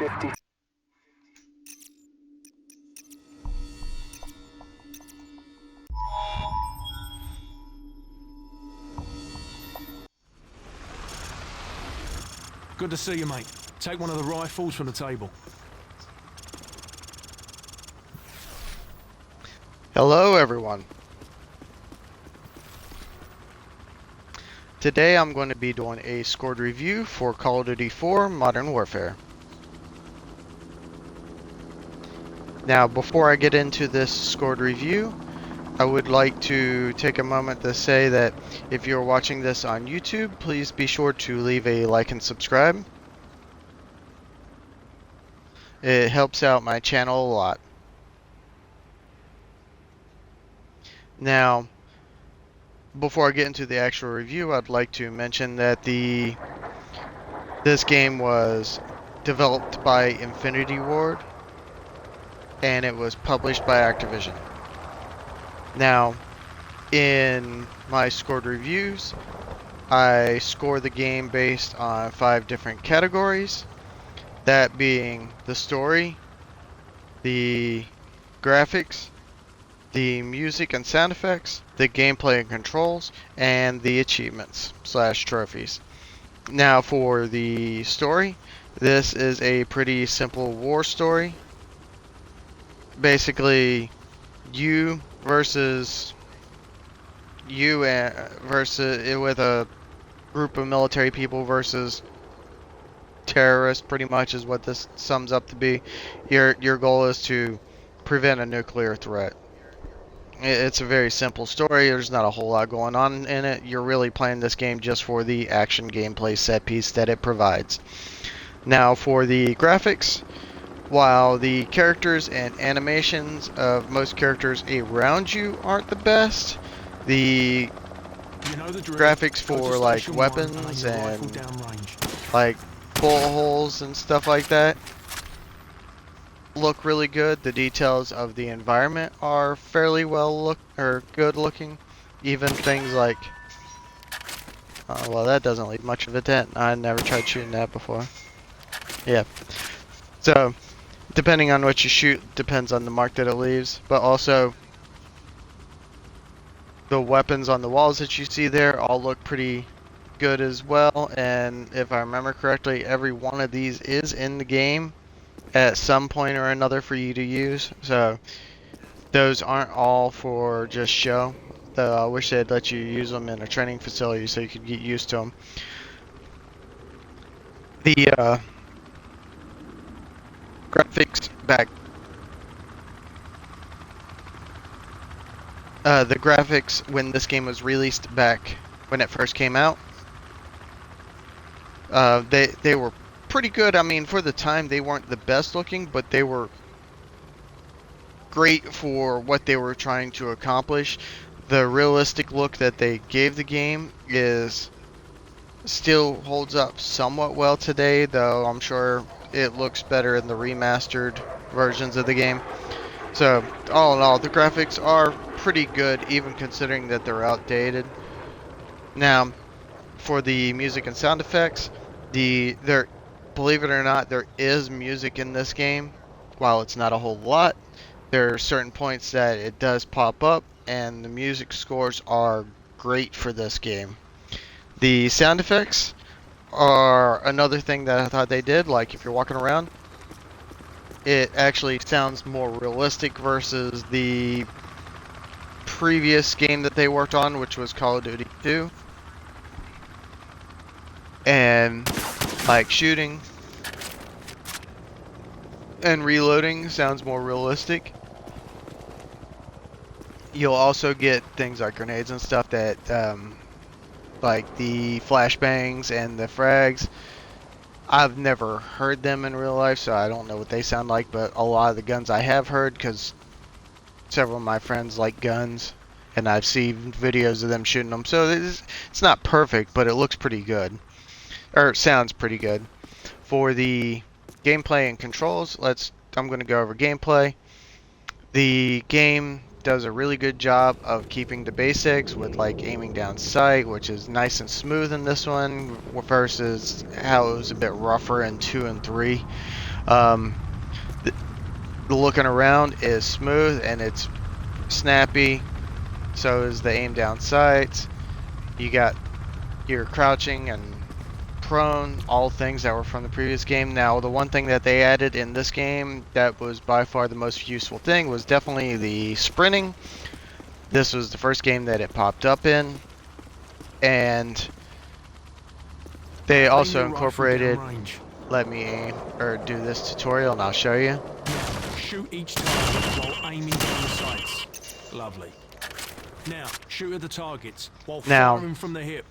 50. Good to see you, mate. Take one of the rifles from the table. Hello everyone. Today I'm going to be doing a scored review for Call of Duty 4 Modern Warfare. Now before I get into this scored review, I would like to take a moment to say that if you're watching this on YouTube, please be sure to leave a like and subscribe. It helps out my channel a lot. Now, before I get into the actual review, I'd like to mention that this game was developed by Infinity Ward and it was published by Activision. Now, in my scored reviews, I score the game based on 5 different categories, that being the story, the graphics, the music and sound effects, the gameplay and controls, and the achievements / trophies. Now for the story, this is a pretty simple war story. Basically, you versus with a group of military people versus terrorists, pretty much is what this sums up to be. Your goal is to prevent a nuclear threat. It's a very simple story. There's not a whole lot going on in it. You're really playing this game just for the action gameplay set piece that it provides. Now for the graphics, while the characters and animations of most characters around you aren't the best, the graphics for like weapons and like bullet holes and stuff like that look really good. The details of the environment are fairly good looking. Even things like well, that doesn't leave much of a dent. I never tried shooting that before. Yeah. So depending on what you shoot depends on the mark that it leaves, but also the weapons on the walls that you see there all look pretty good as well. And if I remember correctly, every one of these is in the game at some point or another for you to use, so those aren't all for just show. Though I wish they'd let you use them in a training facility so you could get used to them. The graphics back the graphics when this game was released back when it first came out, they were pretty good. I mean, for the time they weren't the best looking, but they were great for what they were trying to accomplish. The realistic look that they gave the game still holds up somewhat well today, though I'm sure it looks better in the remastered versions of the game. So all in all, the graphics are pretty good, even considering that they're outdated. Now, for the music and sound effects, believe it or not, there is music in this game. While it's not a whole lot, there are certain points that it does pop up, and the music scores are great for this game. The sound effects are another thing that I thought they did. Like if you're walking around, it actually sounds more realistic versus the previous game that they worked on, which was Call of Duty 2. And like shooting and reloading sounds more realistic. You'll also get things like grenades and stuff that like the flashbangs and the frags. I've never heard them in real life, so I don't know what they sound like, but a lot of the guns I have heard, because several of my friends like guns, and I've seen videos of them shooting them. So it's not perfect, but it looks pretty good. Or sounds pretty good. For the gameplay and controls, I'm going to go over gameplay. The game does a really good job of keeping the basics with like aiming down sight, which is nice and smooth in this one versus how it was a bit rougher in 2 and 3. Um, the, the looking around is smooth and it's snappy. So is the aim down sights. You got your crouching and prone, all things that were from the previous game. Now, the one thing that they added in this game that was by far the most useful thing was definitely the sprinting. This was the first game that it popped up in, and they Aim also your rifle incorporated, downrange. let me do this tutorial and I'll show you. Shoot each target while aiming down the sights. Lovely. Now, shoot at the targets while Now- firing from the hip.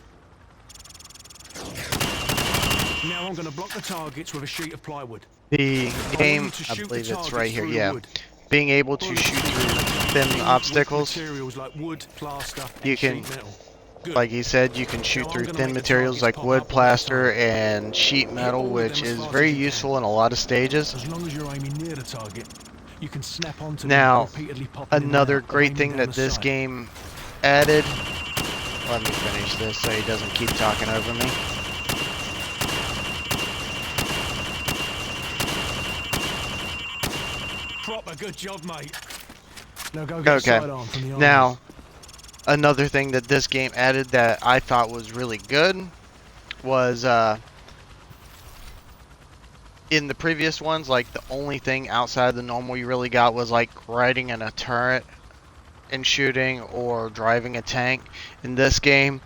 Now I'm going to block the targets with a sheet of plywood. The game, to I shoot the believe it's targets right here, through the yeah. wood. Being able to shoot through thin With obstacles, materials like wood, plaster, and You can- sheet metal. Good. like he said, you can shoot Now I'm through gonna thin make the materials targets like pop wood, up one at a plaster, time. and sheet metal, all of which them as is fast very as you can. useful in a lot of stages. As long as you're aiming near the target, you can snap onto Now, them, repeatedly popping in and another out, great aiming thing down that the this sight. game added. Let me finish this so he doesn't keep talking over me. Proper good job, mate. Now go get a Okay. sidearm from the army. Now, another thing that this game added that I thought was really good was in the previous ones, like the only thing outside the normal you really got was like riding in a turret and shooting or driving a tank. In this game,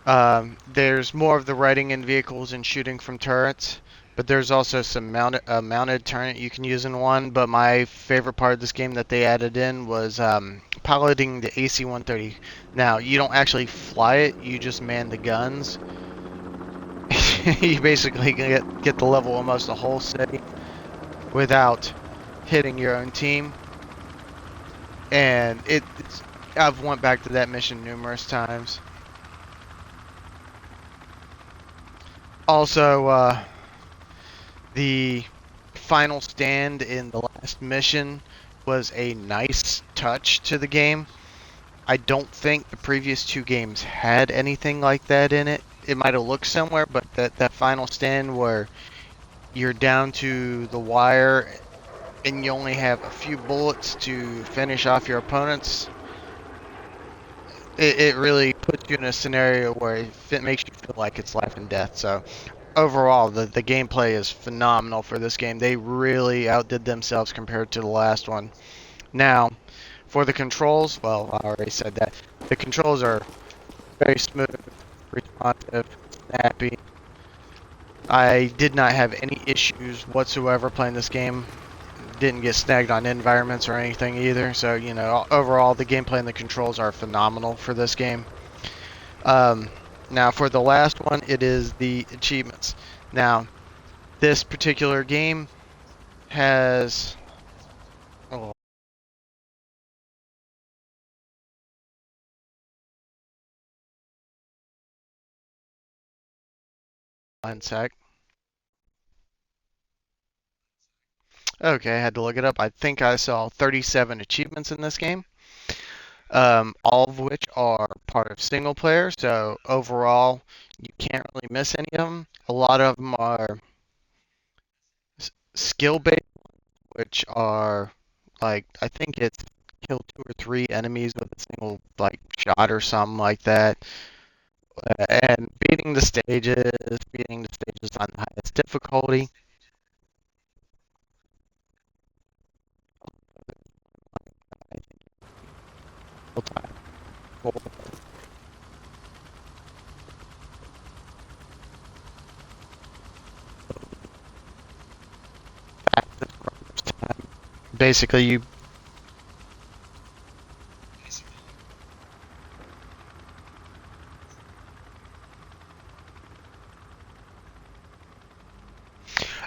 there's more of the riding in vehicles and shooting from turrets, but there's also some mounted turret you can use in one. But my favorite part of this game that they added in was piloting the AC-130. Now, you don't actually fly it, you just man the guns. You basically get to level almost a whole city without hitting your own team. And I've went back to that mission numerous times. Also, the final stand in the last mission was a nice touch to the game. I don't think the previous two games had anything like that in it. It might have looked somewhere, but that final stand where you're down to the wire and you only have a few bullets to finish off your opponents, it really puts you in a scenario where it makes you feel like it's life and death. So overall, the gameplay is phenomenal for this game. They really outdid themselves compared to the last one. Now, for the controls, well, I already said that. The controls are very smooth, responsive, snappy. I did not have any issues whatsoever playing this game. Didn't get snagged on environments or anything either. So, you know, overall, the gameplay and the controls are phenomenal for this game. Now, for the last one, it is the achievements. Now, this particular game has... Oh, 1 sec. Okay, I had to look it up. I think I saw 37 achievements in this game, all of which are part of single player. So overall, you can't really miss any of them. A lot of them are skill-based, which are like, I think it's kill 2 or 3 enemies with a single like shot or something like that. And beating the stages on the highest difficulty. Basically, you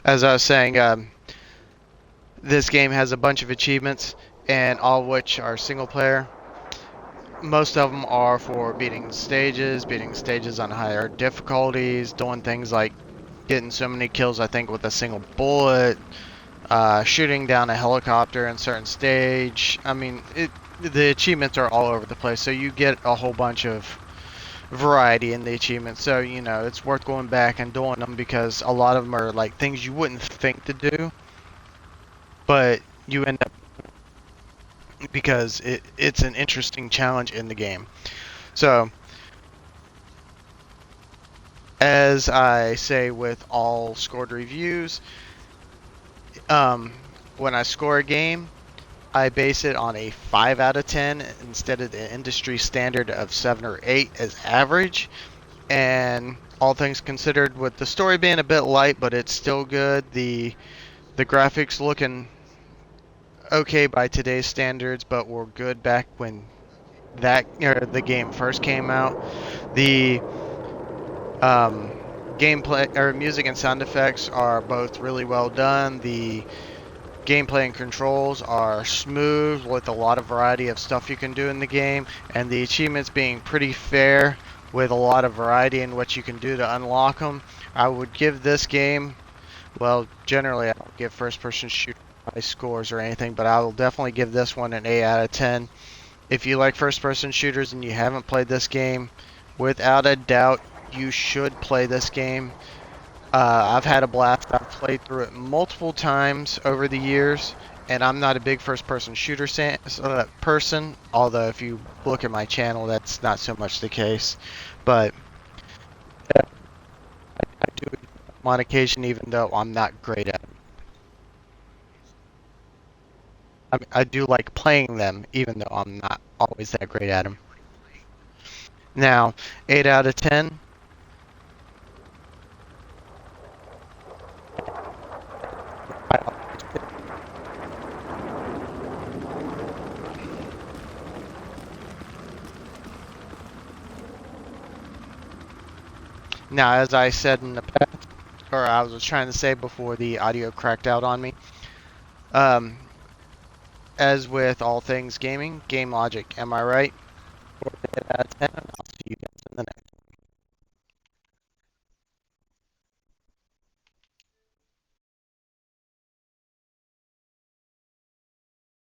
as I was saying, this game has a bunch of achievements, and all of which are single player. Most of them are for beating stages on higher difficulties, doing things like getting so many kills, I think, with a single bullet, shooting down a helicopter in a certain stage. I mean, the achievements are all over the place, so you get a whole bunch of variety in the achievements. So, you know, it's worth going back and doing them because a lot of them are like things you wouldn't think to do, but you end up because it's an interesting challenge in the game. So, as I say with all scored reviews, when I score a game, I base it on a 5 out of 10 instead of the industry standard of 7 or 8 as average. And all things considered, with the story being a bit light, but it's still good. The graphics looking okay by today's standards, but were good back when the game first came out. The gameplay or music and sound effects are both really well done. The gameplay and controls are smooth with a lot of variety of stuff you can do in the game, and the achievements being pretty fair with a lot of variety in what you can do to unlock them. I would give this game, well, generally I don't give first-person shooter high scores or anything, but I will definitely give this one an 8 out of 10. If you like first-person shooters and you haven't played this game, without a doubt, you should play this game. I've had a blast. I've played through it multiple times over the years, and I'm not a big first-person shooter person, although if you look at my channel, that's not so much the case. But I do it on occasion, even though I'm not great at them. I do like playing them, even though I'm not always that great at them. Now, 8 out of 10. Now, as I said in the past, or I was trying to say before the audio cracked out on me, as with all things gaming, game logic, am I right? 8 out of 10.